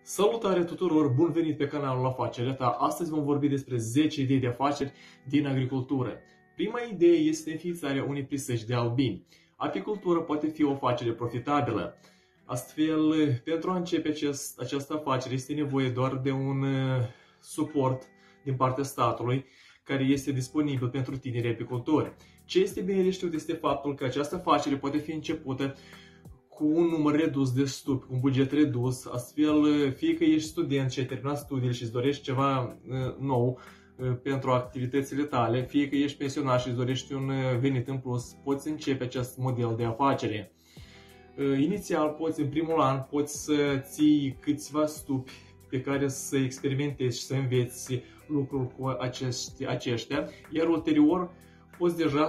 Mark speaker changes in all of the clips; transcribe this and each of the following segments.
Speaker 1: Salutare tuturor, bun venit pe canalul Afacerea Ta. Astăzi vom vorbi despre 10 idei de afaceri din agricultură. Prima idee este înființarea unei prisăși de albini. Apicultura poate fi o afacere profitabilă. Astfel, pentru a începe această afacere este nevoie doar de un suport din partea statului care este disponibil pentru tineri apicultori. Ce este bine de știut este faptul că această afacere poate fi începută cu un număr redus de stupi, cu un buget redus, astfel fie că ești student și ai terminat studiile și îți dorești ceva nou pentru activitățile tale, fie că ești pensionar și îți dorești un venit în plus, poți începe acest model de afacere. Inițial, în primul an, poți să ții câțiva stupi pe care să experimentezi și să înveți lucrul cu aceștia, iar ulterior poți deja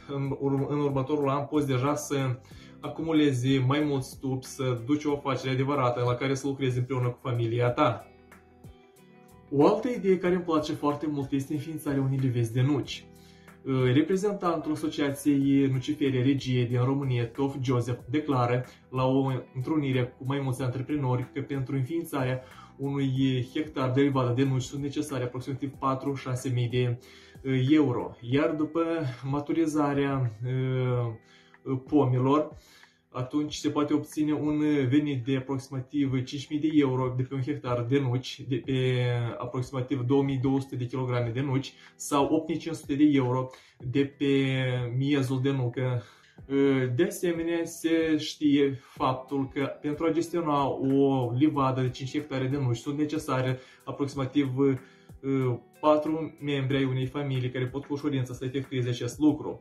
Speaker 1: în următorul an poți deja să acumulezi mai mulți stupi, să duci o afacere adevărată la care să lucrezi împreună cu familia ta. O altă idee care îmi place foarte mult este înființarea unei livezi de nuci. Reprezentantul Asociației Nucifere Regie din România, Tof Joseph, declară la o întrunire cu mai mulți antreprenori că pentru înființarea unui hectar de livadă de nuci sunt necesare aproximativ 4-6 mii de euro. Iar după maturizarea pomilor, atunci se poate obține un venit de aproximativ 5.000 de euro de pe un hectar de nuci, de pe aproximativ 2.200 de kg de nuci sau 8.500 de euro de pe miezul de nucă. De asemenea, se știe faptul că pentru a gestiona o livadă de 5 hectare de nuci sunt necesare aproximativ 4 membri ai unei familii care pot cu ușurință să efectueze acest lucru.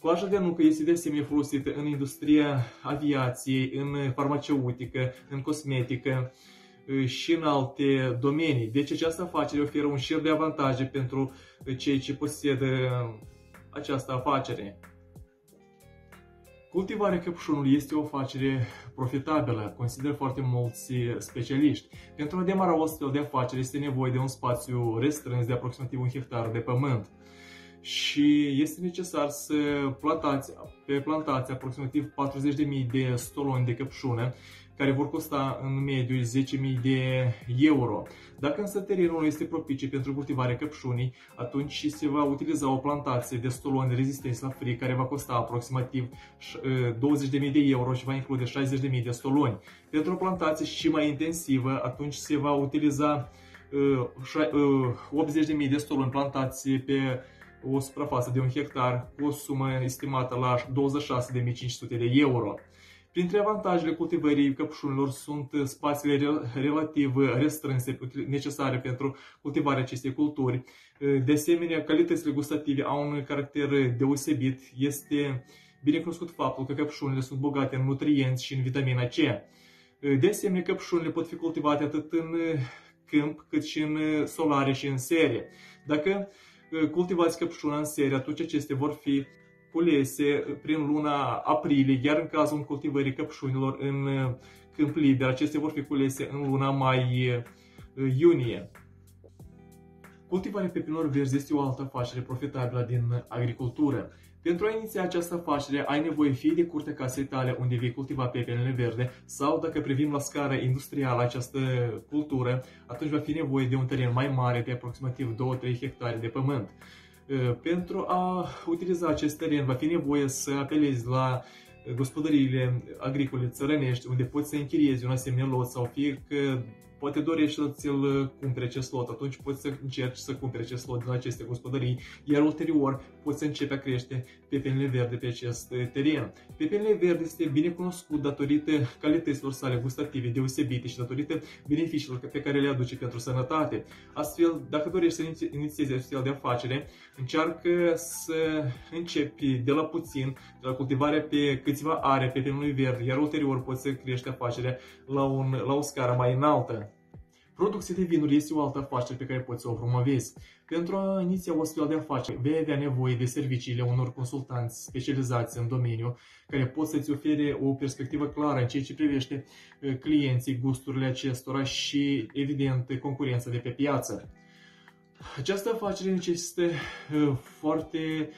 Speaker 1: Coaja de nucă este de asemenea folosită în industria aviației, în farmaceutică, în cosmetică și în alte domenii. Deci această afacere oferă un șir de avantaje pentru cei ce posedă această afacere. Cultivarea căpșunului este o afacere profitabilă, consideră foarte mulți specialiști. Pentru a demara o astfel de afacere este nevoie de un spațiu restrâns de aproximativ 1 hectar de pământ. Și este necesar să plantați pe plantație aproximativ 40.000 de stoloni de căpșună, care vor costa în mediu 10.000 de euro. Dacă însă terenul este propice pentru cultivarea căpșunii, atunci se va utiliza o plantație de stoloni rezistenți la frig, care va costa aproximativ 20.000 de euro și va include 60.000 de stoloni. Pentru o plantație și mai intensivă, atunci se va utiliza 80.000 de stoloni plantați pe o suprafață de 1 hectar cu o sumă estimată la 26.500 de euro. Printre avantajele cultivării căpșunilor sunt spațiile relativ restrânse necesare pentru cultivarea acestei culturi. De asemenea, calitățile gustative au un caracter deosebit. Este bine cunoscut faptul că căpșunile sunt bogate în nutrienți și în vitamina C. De asemenea, căpșunile pot fi cultivate atât în câmp cât și în solare și în serie. Dacă cultivați căpșuna în serie, atunci acestea vor fi culese prin luna aprilie, iar în cazul cultivării căpșunilor în câmp liber, acestea vor fi culese în luna mai-iunie. Cultivarea pepinilor verzi este o altă afacere profitabilă din agricultură. Pentru a iniția această afacere, ai nevoie fie de curtea casei tale unde vei cultiva pepenile verde, sau dacă privim la scară industrială această cultură, atunci va fi nevoie de un teren mai mare de aproximativ 2-3 hectare de pământ. Pentru a utiliza acest teren va fi nevoie să apelezi la gospodăriile agricole țărănești, unde poți să închiriezi un asemenea lot, sau fie că poate dorești să ți-l cumperi acest lot, atunci poți să încerci să cumperi acest lot din aceste gospodării, iar ulterior poți să începi a crește pepenile verde pe acest teren. Pepenile verde este bine cunoscut datorită calităților sale gustative deosebite și datorită beneficiilor pe care le aduce pentru sănătate. Astfel, dacă dorești să inițiezi astfel de afacere, încearcă să începi de la puțin, de la cultivarea pe câțiva are pepenului verde, iar ulterior poți să crești afacerea la o scară mai înaltă. Producția de vinuri este o altă afacere pe care poți să o promovezi. Pentru a iniția o astfel de afacere, vei avea nevoie de serviciile unor consultanți specializați în domeniu, care pot să-ți ofere o perspectivă clară în ceea ce privește clienții, gusturile acestora și, evident, concurența de pe piață. Această afacere necesită foarte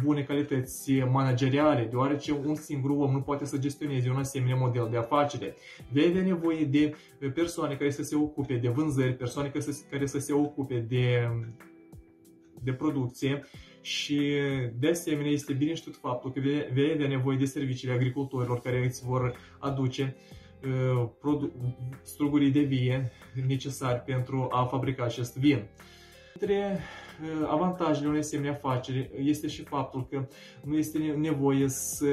Speaker 1: bune calități manageriale, deoarece un singur om nu poate să gestioneze un asemenea model de afacere. Vei avea nevoie de persoane care să se ocupe de vânzări, persoane care să se ocupe de producție și de asemenea este bine știut faptul că vei avea nevoie de serviciile agricultorilor care îți vor aduce strugurii de vie necesari pentru a fabrica acest vin. Între avantajele unei asemenea afaceri este și faptul că nu este nevoie să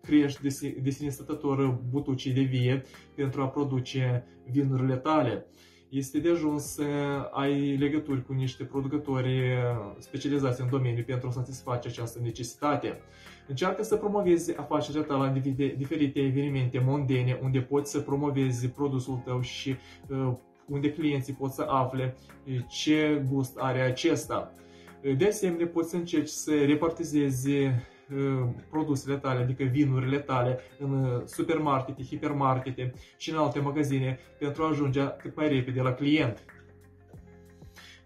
Speaker 1: crești de sine stătător butucii de vie pentru a produce vinurile tale. Este de ajuns să ai legături cu niște producători specializați în domeniu pentru a satisface această necesitate. Încearcă să promovezi afacerea ta la diferite evenimente mondene unde poți să promovezi produsul tău și unde clienții pot să afle ce gust are acesta. De asemenea, poți să încerci să repartizezi produsele tale, adică vinurile tale, în supermarkete, hipermarkete și în alte magazine pentru a ajunge cât mai repede la client.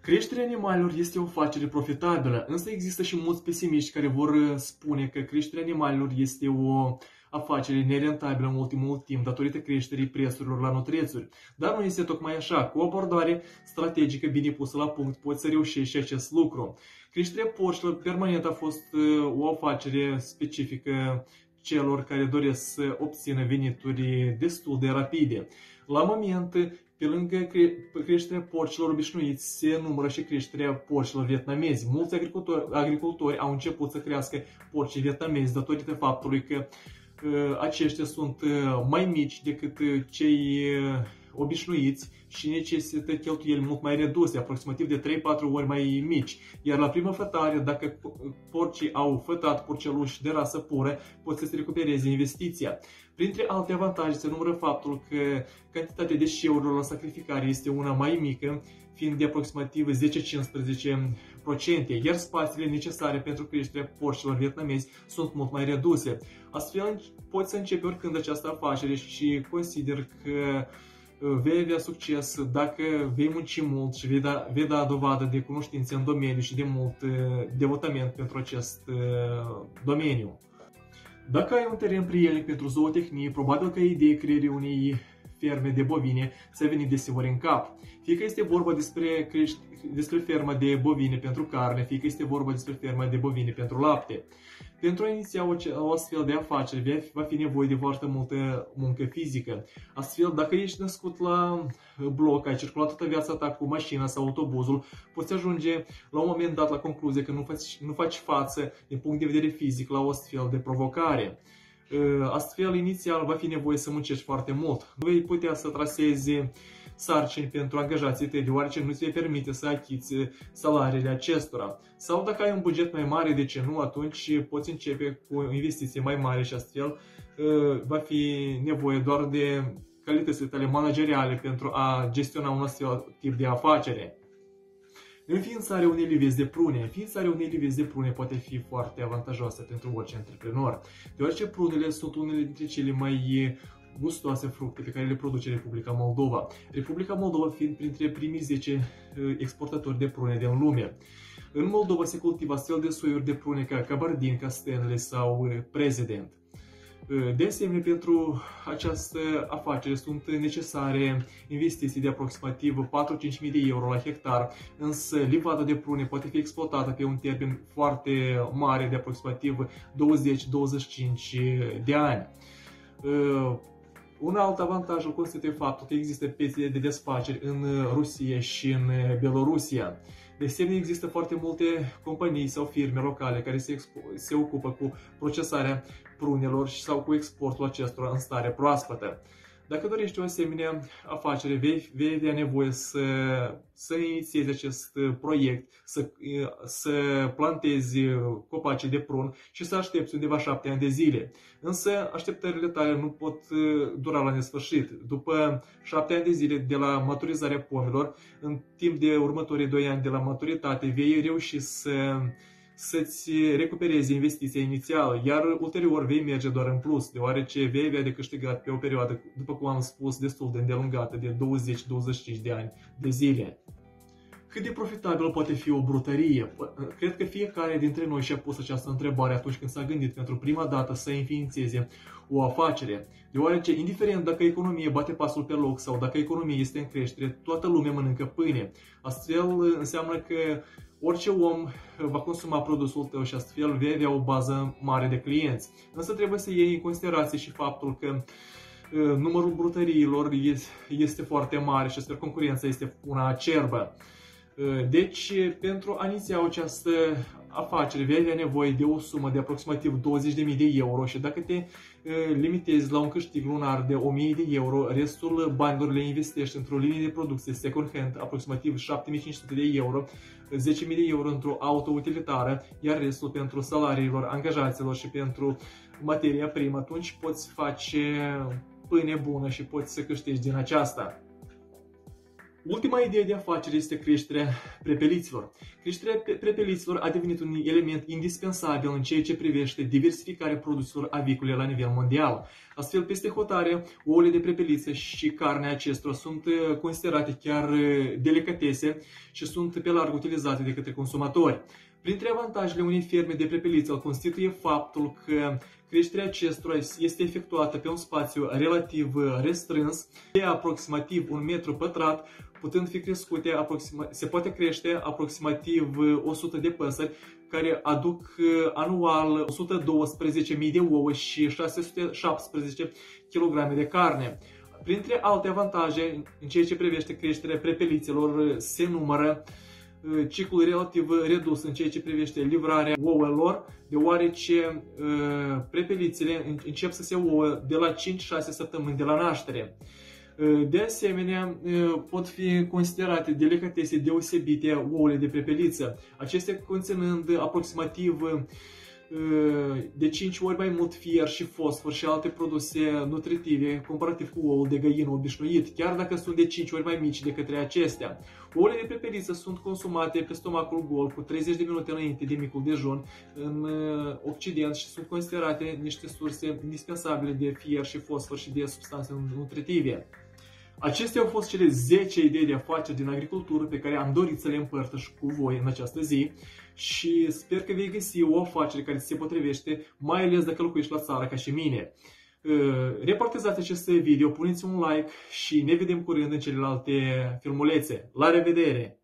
Speaker 1: Creșterea animalelor este o afacere profitabilă, însă există și mulți pesimiști care vor spune că creșterea animalelor este o afacere nerentabilă în ultimul timp datorită creșterii prețurilor la nutrețuri. Dar nu este tocmai așa. Cu o abordare strategică bine pusă la punct poți să reușești acest lucru. Creșterea porcilor permanent a fost o afacere specifică celor care doresc să obțină venituri destul de rapide. La moment, pe lângă creșterea porcilor obișnuiți, se numără și creșterea porcilor vietnamezi. Mulți agricultori au început să crească porcii vietnamezi datorită faptului că aceștia sunt mai mici decât cei obișnuiți și necesită cheltuieli mult mai reduse, aproximativ de 3-4 ori mai mici. Iar la prima fătare, dacă porcii au fătat porceluși de rasă pură, pot să se recupereze investiția. Printre alte avantaje se numără faptul că cantitatea deșeurilor la sacrificare este una mai mică, fiind de aproximativ 10-15%, iar spațiile necesare pentru creșterea porcilor vietnamezi sunt mult mai reduse. Astfel, poți să începi oricând această afacere și consider că vei avea succes dacă vei munci mult și vei da dovadă de cunoștințe în domeniu și de mult devotament pentru acest domeniu. Dacă ai un teren prielnic pentru zootehnie, probabil că ideea creării unei ferme de bovine ți-a venit deseori în cap. Fie că este vorba despre ferma de bovine pentru carne, fie că este vorba despre ferma de bovine pentru lapte. Pentru a iniția o astfel de afacere va fi nevoie de foarte multă muncă fizică. Astfel, dacă ești născut la bloc, ai circulat toată viața ta cu mașina sau autobuzul, poți ajunge la un moment dat la concluzie că nu faci față din punct de vedere fizic la o astfel de provocare. Astfel, inițial va fi nevoie să muncești foarte mult. Nu vei putea să trasezi sarcini pentru angajații tăi, deoarece nu ți vei permite să achiți salariile acestora. Sau dacă ai un buget mai mare, de ce nu, atunci poți începe cu o investiție mai mare și astfel va fi nevoie doar de calitățile tale manageriale pentru a gestiona un astfel tip de afacere. Înființarea unei livezi de prune. Înființarea unei livezi de prune poate fi foarte avantajoasă pentru orice antreprenor, deoarece prunele sunt unele dintre cele mai gustoase fructe pe care le produce Republica Moldova. Republica Moldova fiind printre primii 10 exportatori de prune din lume. În Moldova se cultivă astfel de soiuri de prune ca Kabardin, Stanley sau President. De asemenea, pentru această afacere sunt necesare investiții de aproximativ 4-5 mii de euro la hectar, însă livada de prune poate fi exploatată pe un termen foarte mare de aproximativ 20-25 de ani. Un alt avantaj îl constituie faptul că există piețe de desfaceri în Rusia și în Belorusia. De asemenea, există foarte multe companii sau firme locale care se ocupă cu procesarea prunelor sau cu exportul acestora în stare proaspătă. Dacă dorești o asemenea afacere, vei avea nevoie să inițiezi acest proiect, să plantezi copaci de prun și să aștepți undeva 7 ani de zile. Însă așteptările tale nu pot dura la nesfârșit. După 7 ani de zile de la maturizarea pomilor, în timp de următorii 2 ani de la maturitate, vei reuși să-ți recuperezi investiția inițială, iar ulterior vei merge doar în plus, deoarece vei avea de câștigat pe o perioadă, după cum am spus, destul de îndelungată, de 20-25 de ani de zile. Cât de profitabilă poate fi o brutărie? Cred că fiecare dintre noi și-a pus această întrebare atunci când s-a gândit pentru prima dată să înființeze o afacere. Deoarece, indiferent dacă economia bate pasul pe loc sau dacă economia este în creștere, toată lumea mănâncă pâine. Astfel înseamnă că orice om va consuma produsul tău și astfel vei avea o bază mare de clienți. Însă trebuie să iei în considerație și faptul că numărul brutăriilor este foarte mare și astfel concurența este una acerbă. Deci, pentru a iniția această afacere, vei avea nevoie de o sumă de aproximativ 20.000 de euro și dacă te limitezi la un câștig lunar de 1.000 de euro, restul banilor le investești într-o linie de producție second hand, aproximativ 7.500 de euro, 10.000 de euro într-o auto utilitară, iar restul pentru salariilor angajaților și pentru materia primă, atunci poți face pâine bună și poți să câștigi din aceasta. Ultima idee de afacere este creșterea prepeliților. Creșterea prepeliților a devenit un element indispensabil în ceea ce privește diversificarea produselor avicole la nivel mondial. Astfel, peste hotare, ouăle de prepeliță și carnea acestora sunt considerate chiar delicatese și sunt pe larg utilizate de către consumatori. Printre avantajele unei ferme de prepeliță îl constituie faptul că creșterea acestora este efectuată pe un spațiu relativ restrâns, de aproximativ 1 metru pătrat, putând fi crescute se poate crește aproximativ 100 de păsări, care aduc anual 112.000 de ouă și 617 kg de carne. Printre alte avantaje, în ceea ce privește creșterea prepelițelor, se numără ciclul relativ redus în ceea ce privește livrarea ouălor, deoarece prepelițele încep să se ouă de la 5-6 săptămâni de la naștere. De asemenea, pot fi considerate delicatese deosebite ouăle de prepeliță, acestea conținând aproximativ de 5 ori mai mult fier și fosfor și alte produse nutritive comparativ cu oul de găină obișnuit, chiar dacă sunt de 5 ori mai mici decât acestea. Ouăle de prepeliță sunt consumate pe stomacul gol cu 30 de minute înainte de micul dejun în Occident și sunt considerate niște surse indispensabile de fier și fosfor și de substanțe nutritive. Acestea au fost cele 10 idei de afaceri din agricultură pe care am dorit să le împărtăș cu voi în această zi și sper că vei găsi o afacere care ți se potrivește, mai ales dacă locuiești la țară ca și mine. Repartajați acest video, puneți un like și ne vedem curând în celelalte filmulețe. La revedere!